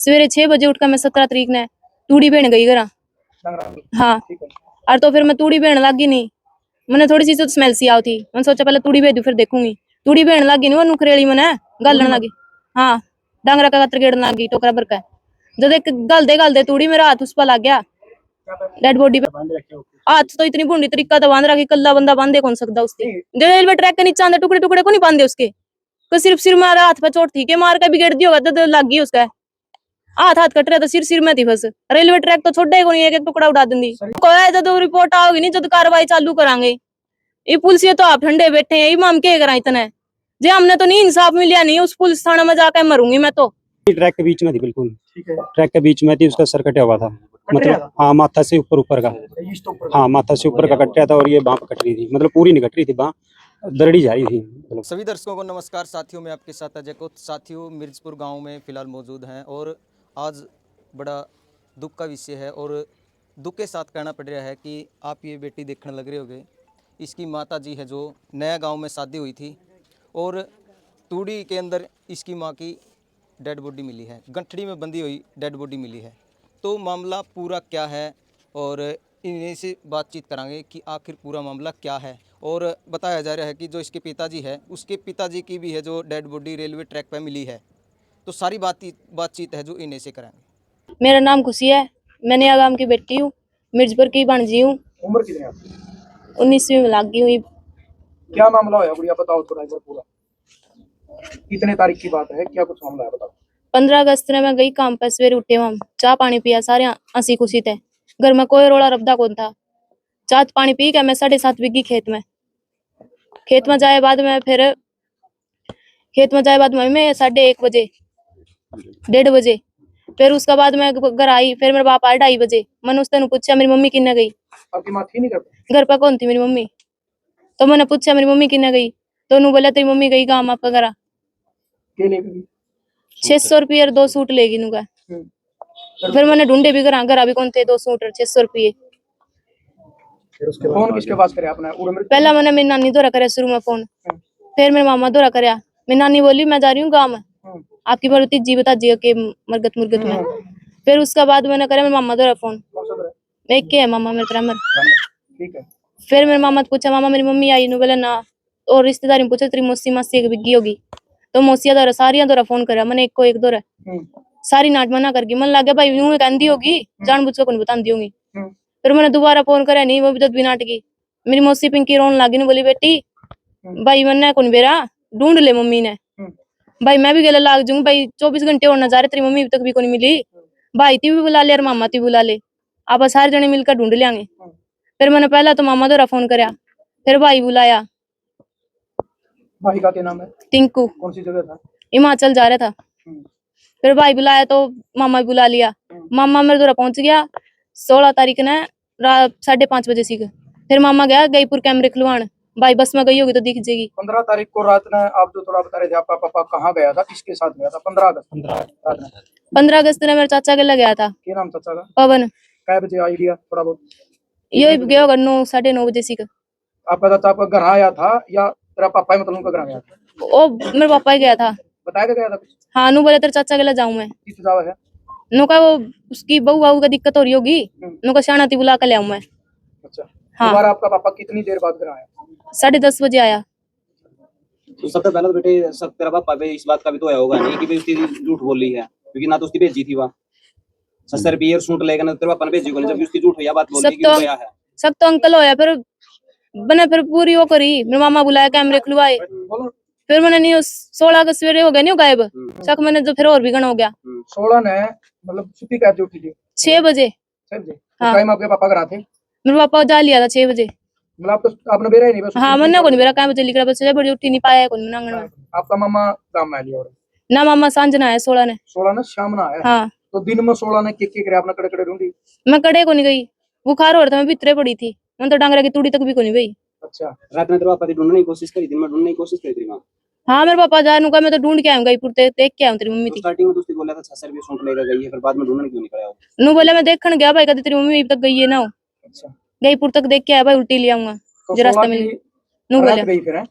सवेरे 6 बजे उठकर मैं 17 तारीख ने तूड़ी बेन गई घर। हाँ, और तो फिर मैं तूड़ी बेन लगी नहीं, मैंने थोड़ी सी तो स्मेल सी आई थी। मैंने सोचा पहले तूड़ी बेच दूं फिर देखूंगी। तूड़ी बेन लगी नहीं, वो नुखरेली मैंने गलन लगी। हाँ, डांगरा का कतर गेड़न लगी टोकरा भर का। जब एक गल दे तूड़ी मेरा हाथ उस पर लग गया, डेड बॉडी पे। हाथ तो इतनी बूंदी तरीका तो बांध रखी, कल्ला बंदा बांधे कौन सकता उसके। रेलवे ट्रैक के नीचे टुकड़े टुकड़े को नहीं बांधे उसके, तो सिर्फ सिर मारा, हाथ पे चोट थी के मार का बिगड़ दी होगा तो लग गई उसका। हाथ कट रहा था, सिर में थी बस। रेलवे ट्रैक तो छोड़े को नहीं, एक टुकड़ा उड़ा देंगी। जब रिपोर्ट आओगी नहीं, जब कार्रवाई चालू करांगे। ये पुलिस ये तो आप ठंडे बैठे हैं, इमाम के करा इतने जे हमने तो नहीं इंसाफ मिलिया नहीं, उस पुलिस थाने में जाकर मरूंगी मैं तो। ट्रैक के बीच में थी, बिल्कुल ट्रैक के बीच में थी, उसका सर कटा हुआ था, मतलब हाँ माथा से ऊपर का, हाँ माथा से ऊपर का कट रहा था और ये बांह कट रही थी, मतलब पूरी नहीं कट रही थी, बांह दरड़ी जा रही थी। सभी दर्शकों को नमस्कार साथियों, मैं आपके साथ अजय कोत। साथियों, मिर्जपुर गांव में फिलहाल मौजूद हैं और आज बड़ा दुख का विषय है और दुख के साथ कहना पड़ रहा है कि आप ये बेटी देखने लग रहे होगे। इसकी माता जी है जो नया गांव में शादी हुई थी और तूड़ी के अंदर इसकी माँ की डेड बॉडी मिली है, गंठड़ी में बंधी हुई डेड बॉडी मिली है। तो मामला पूरा क्या है और इन्हीं से बातचीत करांगे कि आखिर पूरा मामला क्या है। और बताया जा रहा है कि जो इसके पिताजी है, उसके पिताजी की भी है जो डेड बॉडी रेलवे ट्रैक पर मिली है। तो सारी बातचीत है जो इन्हीं से करांगे। मेरा नाम खुशी है, मैं नया गांव की बेटी हूँ, मिर्जपुर की भांजी हूँ। उम्र कितनी है आपकी? 19वीं में लग गई हुई। क्या मामला होया गुड़िया, बताओ थोड़ा एक बार पूरा। कितने तारीख की बात है, क्या कुछ मामला है, बताओ। 15 अगस्त ने मैं गई काम पर, सवेरे उठे हम चाय पानी पिया, सारे हंसी खुशी थे, घर में कोई रोड़ा रबदा कौन था। चाय पानी पी के मैं 7:30 बिगी खेत में जाए बाद में फिर मैं 1:30 बजे 1:30 बजे फिर उसके बाद मैं घर आई। फिर मेरे बाप आए 2:30 बजे। मैंने उसने पूछा मेरी मम्मी किन्ने गई, आपकी माँ थी नहीं घर पर कौन थी मेरी मम्मी। तो मैंने पूछा मेरी मम्मी किन्ने गई, तो उन्होंने बोला तेरी मम्मी गई गाँव आपका घर। के लेके गई? 600 रुपये और 2 सूट लेगी नुका। फिर मैंने ढूंढे भी घर भी कौन थे, 2 सूट और 600 रुपये। फोन किसके पास करे आपने? पहला मैंने मेरी नानी द्वारा करे शुरू में फोन, फिर मेरे मामा द्वारा करया। मेरी नानी बोली मैं जा रही हूँ गाँव में, आपकी बड़ी जी बता जी के मरगत मुर्गत में। फिर उसके बाद मैंने करे मेरे मामा द्वारा फोन, मैं के है मामा मेरे तरह ठीक है। फिर मेरे मामा पूछा मामा मेरी मम्मी आई, नु बोला ना। और रिश्तेदारी में पूछा तेरी मौसी मासी एक बिगी होगी, तो मौसिया द्वारा सारिया द्वारा फोन करा मैंने, एक को एक द्वारा सारी नाट मना करके। मन लगे भाई यूं कहती होगी, जानबूझ के कौन बताती होगी। फिर मैंने दोबारा फोन करा, नहीं वो भी जब भी नाटकी। मेरी मौसी पिंकी रोन लगी, ने बोली बेटी भाई मन्ना कौन बेरा ढूंढ ले मम्मी ने। भाई मैं भी गले लाग जाऊंगी भाई, 24 घंटे और नजारे तेरी मम्मी तक भी कोई मिली। भाई ती भी बुला ले और मामा ती बुला ले, आप सारे जने मिलकर ढूंढ लेंगे। फिर मैंने पहला तो मामा द्वारा फोन कराया, फिर भाई बुलाया। भाई का क्या नाम है? टिंकू। कौन सी जगह था? हिमाचल जा रहा था। फिर भाई बुलाया तो मामा भी बुला लिया। मामा मेरे द्वारा पहुंच गया 16 तारीख ने रात 5:30 बजे सीख। फिर मामा गया गईपुर कैमरे खुलवान, भाई बस में गई होगी तो दिख जाएगी। 15 तारीख को रात में आप जो थोड़ा बता रहे थे, आपका पापा कहाँ गया था, किसके साथ गया था? 15 अगस्त 15 अगस्त ने मेरे चाचा के लग गया था। क्या नाम चाचा का? पवन। कै बजे आइडिया थोड़ा बहुत? ये गया होगा 9 9:30 बजे सीख। आपका चाचा आपका घर आया था या तेरा पापा ही मतलब उनका घर गया था? ओ मेरे पापा ही गया था। बताया गया था कुछ? हाँ, नु बोले तेरे चाचा के ले जाऊं मैं। किस सुझाव है? नु का वो उसकी बहू का दिक्कत हो रही होगी, नु का शानाती बुला कर ले आऊं मैं। अच्छा। हाँ। दोबारा आपका पापा कितनी देर बाद घर आया? 10:30 बजे आया। तो सबसे पहले तो बेटे सब तेरा पापा पे इस बात का भी तो आया होगा नहीं कि भाई उसकी झूठ बोल रही है, क्योंकि ना तो उसकी भेजी थी वहाँ 70 रुपये सूट लेगा ना तेरे पापा ने भेजी को, जब उसकी झूठ हुई बात बोल रही कि वो गया है। सब तो अंकल होया, फिर बने फिर पूरी वो करी। मेरे मामा बुलाया, कैमरे खुलवाए। फिर मैंने नहीं 16 अगस्त सवेरे हो गया नहीं गायब शक, मैंने तो फिर और भी गण हो गया। 16 ने मतलब छुट्टी कैसे जो थी? 6 बजे। 6 बजे हाँ। टाइम आपके पापा घर आते? मेरे पापा जा लिया था 6 बजे। मतलब आप तो आपने बेरा ही नहीं बस? हाँ, मैंने को नहीं बेरा, काय बजे लिखा बस बड़ी उठी नहीं पाया कोई आंगन में। आपका मामा काम में लिया और ना मामा सांझ ना है 16 ने। 16 ने शाम ना आया? हाँ। तो दिन में 16 ने के करे आपने कड़े कड़े ढूंढी? मैं कड़े को नहीं गई, बुखार हो रहा था, मैं भीतरे पड़ी थी, मैं तो डांगरा की तूड़ी तक भी को नहीं गई। अच्छा। रात में तेरे पापा ढूंढने की कोशिश करी, दिन में ढूंढने की कोशिश करी तेरी मां? हाँ, मेरे पापा जा नुका, मैं तो ढूंढ के आऊं गई पुरते देख के आऊं तेरी मम्मी थी। स्टार्टिंग में तो उसने बोला था 600 रुपये सूट लेकर गई है, फिर बाद में ढूंढने क्यों निकला हो? नु बोले मैं देखने गया भाई, कभी तेरी मम्मी तक गई है ना। अच्छा। गईपुर तक देख के आया भाई, उल्टी ले आऊंगा तो जो रास्ते में। नु बोले गई फिर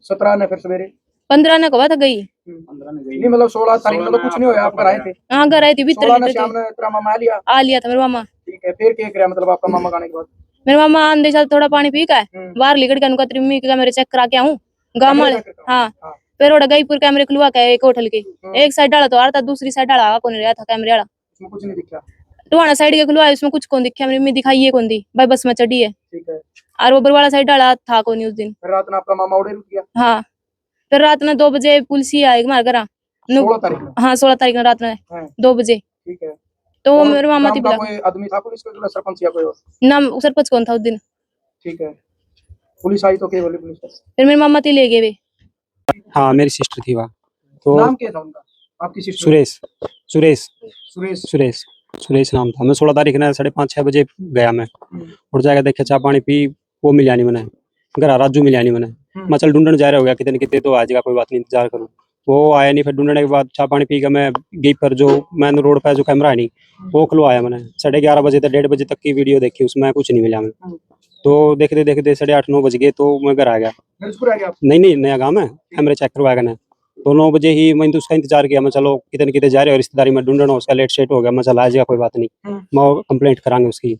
17 ने फिर सवेरे 15 ने कहा था गई। नहीं मतलब 16 तारीख में तो कुछ नहीं हुआ, आप घर आए थे? हाँ घर आई थी, भीतर 16 ने भीतर शाम थे। ने तेरा मामा आ लिया था मेरा मामा। ठीक है, फिर क्या किया मतलब आपका मामा खाने के बाद? मेरे मामा आंधे साथ थोड़ा पानी पी का बाहर लिकड़ के उनका त्रिमी का कैमरे चेक करा के आऊं गांव वाले। हाँ फिर ओड़ा गई पूरे कैमरे खुलवा के एक होटल के एक साइड डाला तो आ रहा था, दूसरी साइड डाला कौन रहा था कैमरे वाला। उसमें कुछ नहीं दिखा? टुहाना साइड के खुलवाया, उसमें कुछ कौन दिखा, मेरी मम्मी दिखाई है कौन दी भाई, बस में चढ़ी है। ठीक है, और वो बरवाला साइड डाला था कौन उस दिन। फिर रात में आपका मामा उड़े रुक गया? हाँ फिर रात में 2 बजे पुलिस ही आई हमारे घर। 16 तारीख में? हाँ 16 तारीख में रात में हाँ, 2 बजे। ठीक है। तो और मेरे मामा गांव थी का बुला, कोई आदमी था पुलिस का, सरपंच या कोई और? नाम सरपंच कौन था उस दिन। ठीक है, पुलिस आई तो क्या बोली पुलिस? फिर मेरे मामा थी ले गए वे। हाँ मेरी सिस्टर थी वहाँ। तो नाम क्या था उनका, आपकी सिस्टर? सुरेश सुरेश सुरेश। सुरेश सुरेश नाम था। मैं 16 तारीख ने 5:30-6 बजे गया मैं, और जाकर देखे चाय पानी पी, वो मिलिया नहीं मैंने घर, राजू मिलिया नहीं मैंने। मैं चल ढूंढने जा रहा हो गया कितने कितने, तो आ जाएगा कोई बात नहीं, इंतजार करूँ। वो आया नहीं, फिर ढूंढने के बाद चाय पानी पी के मैं गई पर जो मैंने रोड पर जो कैमरा है नहीं वो खुलवाया मैंने। 11:30 बजे तक 1:30 बजे तक की वीडियो देखी, उसमें कुछ नहीं मिला मैं। तो देखते देखते 8:30-9 बज गए, तो मैं घर आ गया। मिर्जपुर आ गया आप? नहीं नहीं, नया गाँव है, कैमरे चेक करवाया मैंने। तो 9 बजे ही मैंने तो उसका इंतजार किया, मैं चलो कितने कितने जा रहे हो रिश्तेदारी में ढूंढना, उसका लेट सेट हो गया, मैं चला आ जाएगा कोई बात नहीं, मैं कंप्लेंट करांगे उसकी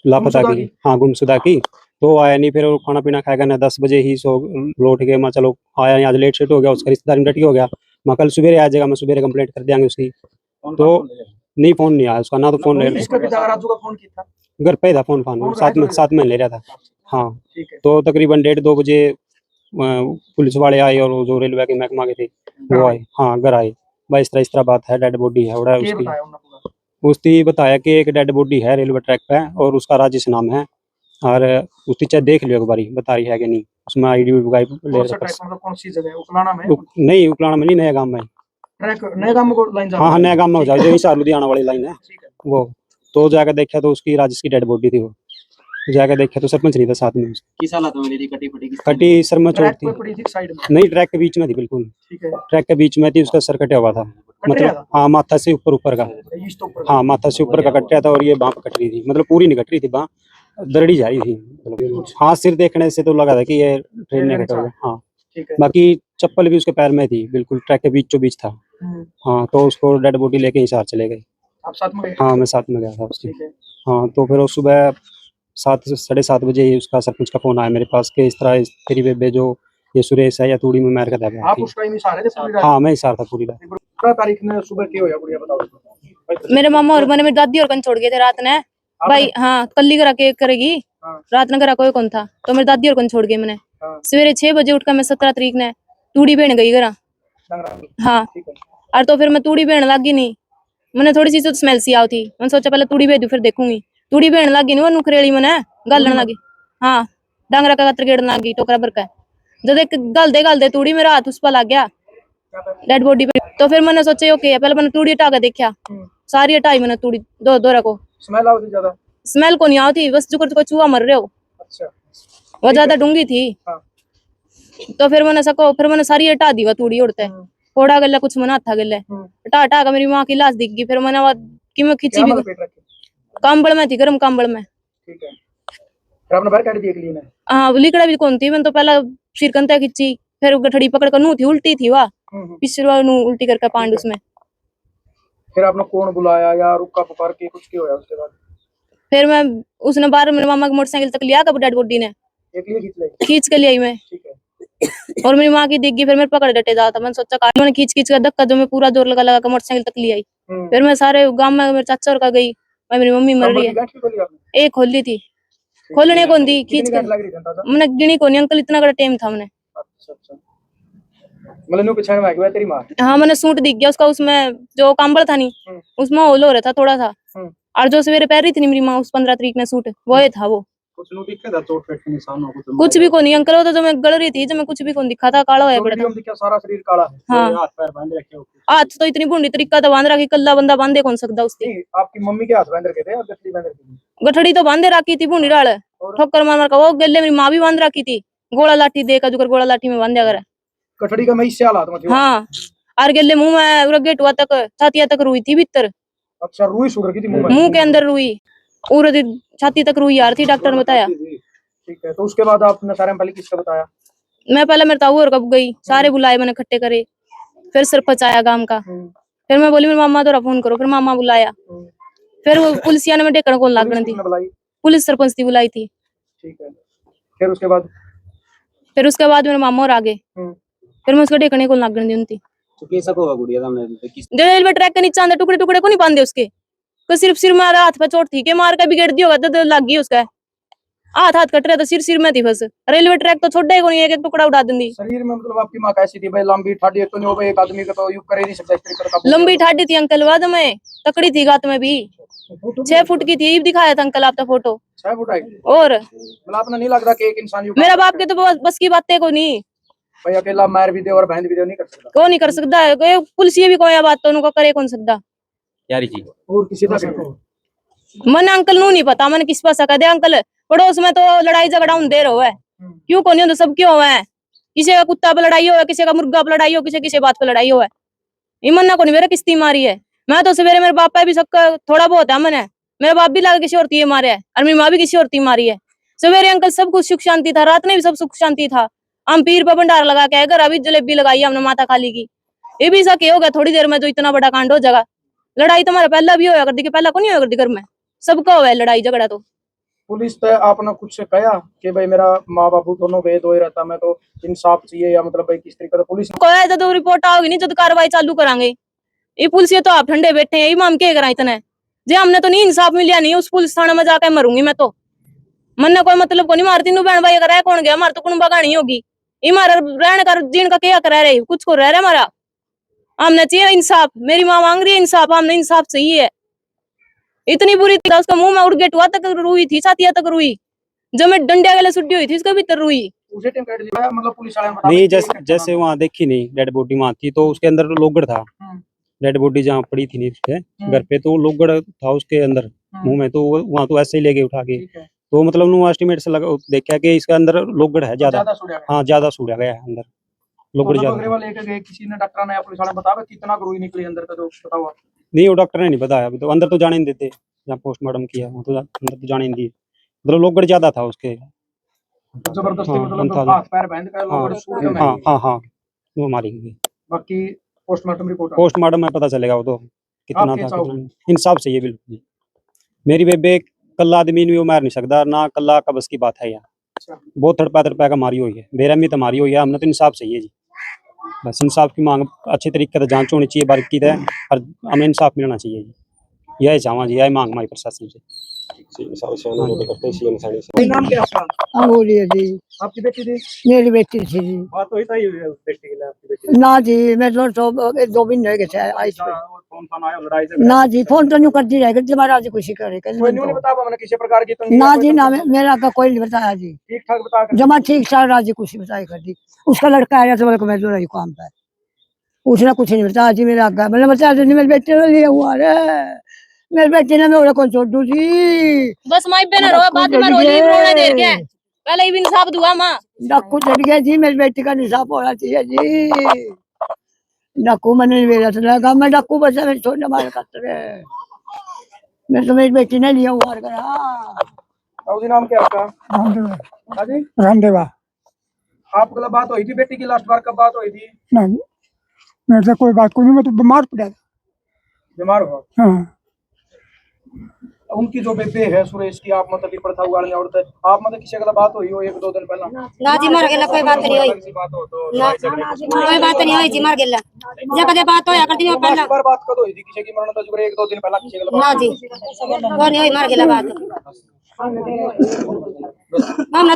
लापता की। हाँ गुमशुदा की। तो आया नहीं, फिर वो खाना पीना खाएगा ना, 10 बजे ही सो लौट गए। मैं चलो आया नहीं, आज लेट सेट हो गया, उसका रिश्तेदारी में डटी हो गया, मैं कल सुबह आ जाएगा, मैं सुबह कंप्लेंट कर देंगे उसकी। तो नहीं फोन नहीं आया उसका, ना तो फोन इसका पिता राजू का फोन किया था? घर पे था फोन, साथ में ले रहा था। हाँ ठीक है, तो तकरीबन 1:30-2 बजे पुलिस वाले आए, और वो जो रेलवे के महकमा के थे वो आए। हाँ घर आए भाई, इस तरह बात है, डेड बॉडी है उड़ा क्या उसकी। बताया उन्होंने पूरा? उसकी बताया कि एक डेड बॉडी है रेलवे ट्रैक पे, और उसका राजेश नाम है, और उसकी चाहे देख लियो एक बारी, बता रही है कि नहीं, उसमें आईडी गायब ले कौन सा रखा। ट्रैक मतलब कौन सी जगह है, उकलाना में? नहीं उकलाना में नहीं, नया गांव में। ट्रैक नए गांव में को लाइन जा हाँ हाँ नया गांव में हो जाए, जो हिसार लुधियाना वाली लाइन है ठीक है। वो। तो जाकर देखा तो उसकी राजेश की डेड बॉडी थी वो। जाकर देखा तो सरपंच नहीं था साथ में उसके। किस हालत में मिली थी? कटी फटी कटी सर में चोट ट्रैक थी। पे पड़ी थी साइड में? नहीं ट्रैक के बीच में थी बिल्कुल, ठीक है, ट्रैक के बीच में थी, उसका सर कटा हुआ था, मतलब हाँ माथा से ऊपर ऊपर का। ईस्ट तो ऊपर? हाँ माथा से ऊपर का कट रहा था, और ये बाँह पे कट रही थी, मतलब पूरी नहीं कट रही थी, बाँह दरड़ी जा रही थी, मतलब हाँ सिर देखने से तो लगा था कि ये ट्रेन ने कटा हुआ। हाँ ठीक है। बाकी चप्पल भी उसके पैर में थी, बिल्कुल ट्रैक के बीचों बीच था। हाँ तो उसको डेड बॉडी लेके हिसार चले गए। आप साथ में गए? हाँ मैं साथ में गया था उसके। ठीक है, हाँ तो फिर वो सुबह 7-7:30 बजे ही उसका सरपंच का फोन आया मेरे पास कि इस तरह तेरी बेबे जो ये सुरेश है या तूड़ी में मार कर दे गया आप थी। उस टाइम ही सारे थे पूरी रात? हाँ मैं हिसार था पूरी रात। 15 तारीख ने सुबह क्या होया गुड़िया बताओ? मेरे मामा और मैंने मेरी दादी और कन छोड़ गए थे रात ने भाई। हाँ कल्ली करा के करेगी, रात ने करा कोई कौन था, तो मेरी दादी और कन छोड़ गई मैंने। सवेरे 6 बजे उठकर मैं 17 तारीख ने तूड़ी बेन गई घर। हाँ और तो फिर मैं तूड़ी बेन लागी नहीं, मैंने थोड़ी सी तो स्मेल सी आई थी, मैंने सोचा पहले तूड़ी भेजू फिर देखूंगी। तूड़ी बेन लागी नहीं, वो नुखरेली मैंने गालन लगी। हाँ डांगरा का कतर गेड़न लगी टोकरा भर का, जब एक गल दे तूड़ी मेरा हाथ उस पर लग गया डेड बॉडी पे। तो फिर मैंने सोचा ओके पहले मैंने तूड़ी हटा के देखा, सारी हटाई मैंने तूड़ी दो को। स्मेल आती ज्यादा? स्मेल को नहीं आती, बस जो चूहा मर रहे हो। अच्छा, वो ज्यादा डूंगी थी। तो फिर मैंने सारी हटा दी वो तूड़ी उड़ते फोड़ा गले कुछ मना था गले हटा मेरी माँ की लाश दिख गई। फिर मैंने कि मैं खींची भी कंबल में थी, गर्म कंबल में। ठीक है, फिर आपने बाहर काट दी अगली ने? हाँ लिकड़ा भी कौन थी, मैंने तो पहला सिरकंता खींची, फिर गठड़ी पकड़ कर नू थी, उल्टी थी वह पिछवा नू उल्टी करके पांड उसमें। फिर आपने कौन बुलाया या रुका पुकार के कुछ क्या होया उसके बाद? फिर मैं उसने बाहर मेरे मामा की मोटरसाइकिल तक लिया कब डेड बॉडी ने खींच के लिया मैं। ठीक है, और मेरी माँ की दिग्गी फिर मेरे पकड़ डटे जाता, मैंने सोचा मैंने खींच कर धक्का जो मैं पूरा जोर लगा कर मोटरसाइकिल तक ले आई। फिर मैं सारे गांव में मेरे चाचा और का गई, मेरी मम्मी मर रही है। एक खोली थी, खोलने को दी खींच कर, मैंने गिनी को नहीं अंकल, इतना बड़ा टाइम था मैंने। मतलब पीछे में आ गया तेरी माँ? हाँ मैंने सूट दिख गया उसका, उसमें जो कंबल था नहीं उसमें होल हो रहा था थोड़ा सा, और जो सवेरे पहन रही थी मेरी माँ उस 15 तारीख में सूट वो था वो। कुछ भी को नहीं अंकल, वो तो जो मैं गड़ रही थी, जो मैं कुछ भी को दिखा था, काला होया पड़ा था सारा शरीर काला है। हाँ हाथ पैर बांध रखे हो? हाथ तो इतनी बूंदी तरीका तो बांध रखी, कल्ला बंदा बांधे कौन सकता उसकी। आपकी मम्मी के हाथ बांध रखे थे और गठरी बांध रखी थी? गठड़ी तो बांधे रखी थी बूंदी डाल ठोकर मार का, वो गले मेरी माँ भी बांध रखी थी, गोला लाठी दे का गोला लाठी में बांधा कर। गठड़ी का मैं इससे हालात में? हाँ और गले मुंह में गेटुआ तक छातिया तक रुई थी भीतर। अच्छा, रुई सूख रखी थी मुंह के अंदर रुई, और छाती तक रुई यार थी, डॉक्टर ने बताया। ठीक है, तो उसके बाद आपने सारे पहले किसका बताया? मैं पहले मेरे ताऊ और कब गई, सारे बुलाए मैंने इकट्ठे करे, फिर सरपंच आया गांव का, फिर मैं बोली मेरे मामा तो फोन करो, फिर मामा बुलाया, फिर वो पुलिसिया ने मैं टेकन कौन लागण दी, पुलिस सरपंच थी बुलाई थी। ठीक है, फिर उसके बाद मेरे मामा और आ गए, फिर मैं उसको टेकने को लागण दी उनकी। तो कैसा होगा गुड़िया सामने किस रेलवे ट्रैक के नीचे अंदर टुकड़े टुकड़े को नहीं बांधे उसके, तो सिर्फ सिर मारा, हाथ पे चोट थी के मार के बिगड़ दी होगा तो लग गई उसका, हाथ कट रहा था, सिर में थी बस, रेलवे ट्रैक तो छोड़ा ही को नहीं, एक टुकड़ा उड़ा दी। शरीर में मतलब आपकी माँ कैसी थी भाई? लंबी ठाडी तो नहीं हो गई, एक आदमी का तो युग कर ही नहीं सकता इस तरीके का। लंबी ठाडी थी अंकल, बाद में तकड़ी थी, गात में भी 6 फुट की थी, दिखाया था अंकल आपका फोटो। 6 foot I? और मतलब आपने नहीं लग रहा कि एक इंसान युग मेरा बाप के तो बस की बातें को नहीं, भाई अकेला मार भी दे और बहन भी दे नहीं कर सकता। को नहीं कर सकता है, पुलिस ये भी कोई बात तो उनको करे कौन सकता। यारी जी और किसी का मन अंकल नू नहीं पता, मन किस पास कह दे अंकल, पड़ोस में तो लड़ाई झगड़ा देर हो है, क्यों को नहीं होता, सब क्यों है, किसी का कुत्ता पे लड़ाई हो, किसी का मुर्गा पे लड़ाई हो, किसी बात पे लड़ाई हो है, इमन्ना को नहीं मेरा किस्ती मारी है। मैं तो सवेरे मेरे बापा भी सबका थोड़ा बहुत है मन है, मेरा बाप भी लगा किसी और तीर मारे है, और मेरी माँ भी किसी और तीर मारी है। सवेरे अंकल सब कुछ सुख शांति था, रात में भी सब सुख शांति था, हम पीर पर भंडार लगा के घर अभी जलेबी लगाई हमने माता खाली की। ये भी ऐसा क्या हो गया थोड़ी देर में जो इतना बड़ा कांड हो जाएगा। लड़ाई तो हमारा पहला भी होया करती, पहला को नहीं होया करती घर में, सबका हुआ है लड़ाई झगड़ा। तो पुलिस पे आपने कुछ से कहा कि भाई मेरा माँ बापू दोनों वेद हो रहता, मैं तो इंसाफ चाहिए, या मतलब भाई किस तरीके से पुलिस को तो रिपोर्ट आओगी नहीं, जब कार्रवाई चालू करांगे। ये पुलिस तो आप ठंडे बैठे हैं, हम क्या करा इतने जे हमने तो नहीं इंसाफ मिलिया नहीं, उस पुलिस थाने में जाकर मरूंगी मैं तो, मन ने कोई मतलब को नहीं मारती नू बहन भाई अगर कौन गया, हमारे तो कुणबा कहानी होगी, हमारा रहने का जीण का क्या कर रहे, कुछ को रह रहा हमारा, हमने चाहिए इंसाफ, मेरी माँ मांग रही है इंसाफ, हमने इंसाफ चाहिए। इतनी बुरी थी उसका मुंह में उड़ गेट हुआ तक रुई थी, छातिया तक रुई, जब मैं डंडिया गले सुड्डी हुई थी उसके भीतर रुई। उसे टाइम कट दिया मतलब पुलिस वाले ने बता नहीं, जैसे वहाँ देखी नहीं डेड बॉडी वहाँ थी, तो उसके अंदर लोगड़ था, डेड बॉडी जहाँ पड़ी थी नहीं उसके घर पे, तो लोगड़ था उसके अंदर मुंह में, तो वहाँ तो ऐसे ही ले गए उठा के, तो मतलब उन्होंने एस्टिमेट से लगा देखा कि इसके अंदर लोगड़ है ज्यादा, हाँ ज्यादा सूड़ा गया है अंदर लोगड़ ज्यादा। किसी ने डॉक्टर ने या पुलिस वाले ने बताया कितना रुई निकली अंदर का, जो बताओ आप। नहीं, वो डॉक्टर ने नहीं बताया अभी, तो अंदर तो जाने नहीं देते, जहाँ पोस्टमार्टम किया वो तो अंदर तो जाने नहीं दिए, मतलब लोगड़ ज्यादा था उसके। जबरदस्ती हाँ, मतलब हाथ पैर बांध कर लोग सूट के हाँ हाँ हाँ वो मारी गई। बाकी पोस्टमार्टम रिपोर्ट पोस्टमार्टम में पता चलेगा वो तो कितना आप क्या था, चाहोगे? कितना इंसाफ चाहिए बिल्कुल। मेरी बेबे कल्ला आदमी नहीं वो मार नहीं सकता ना, कल्ला का बस की बात है यार, बहुत तड़पा का मारी हुई है, बेरहमी तो मारी हुई है, हमने तो इंसाफ चाहिए जी, बस इंसाफ की मांग अच्छे तरीके से जांच होनी चाहिए बारीकी है, और हमें इंसाफ मिलना चाहिए जी, यही चाहवा जी, यही मांग हमारी प्रशासन से। नाम क्या आपका? बोलिए जी, आपकी बेटी थी? मेरी बेटी थी जी। बात हुई था बेटी के लिए आपकी बेटी? ना जी, मैं तो 2 दिन रह गए आई पे। फोन आया लड़ाई झगड़ा? ना जी, फोन तो नहीं करती रह गई, तुम्हारा जी कुछ करे कोई नहीं बताया मैंने किसी प्रकार की तो नहीं? ना जी ना, मेरा का कोई नहीं बताया जी, ठीक ठाक बता कर जमा ठीक ठाक राजी कुछ बताई कर दी। उसका लड़का आया तो मैं तो रही काम पे, उसने कुछ नहीं बताया जी, मेरा आगा मैंने बताया नहीं, मेरे बेटे ने लिया हुआ रे, मेरे बेटे ने मेरे को छोड़ दू जी, बस माई पे ना रो, बाद में रोली रोने देर के पहले ही इंसाफ दुआ मां। डाकू चढ़ गया जी, मेरी बेटी का निशाब होना चाहिए जी, डाकू मैंने मेरा तो लगा, मैं डाकू बचा मेरे छोड़ने मार करते, मैं तो मेरी बेटी ने लिया हुआ करा। जी नाम क्या आपका? हाँ जी रामदेवा। आपके लिए बात हुई थी बेटी की लास्ट बार कब बात हुई थी? नहीं, मेरे से कोई बात को नहीं, मैं तो बीमार पड़ा था। बीमार हुआ? हाँ। उनकी जो बेबे है सुरेश की, आप मतलब प्रथा उगाड़ने औरत है, आप मतलब किसी के बात हुई हो 1-2 दिन पहला? ना जी मर गेला, कोई बात नहीं हुई, कोई बात नहीं हुई जी, मर गेला जे कदे बात होया करती हो पहला। बार बात कब हुई थी किसी की मरण तो जुगरे 1-2 दिन पहला किसी के ना जी कोई नहीं हुई, मर गेला बात हम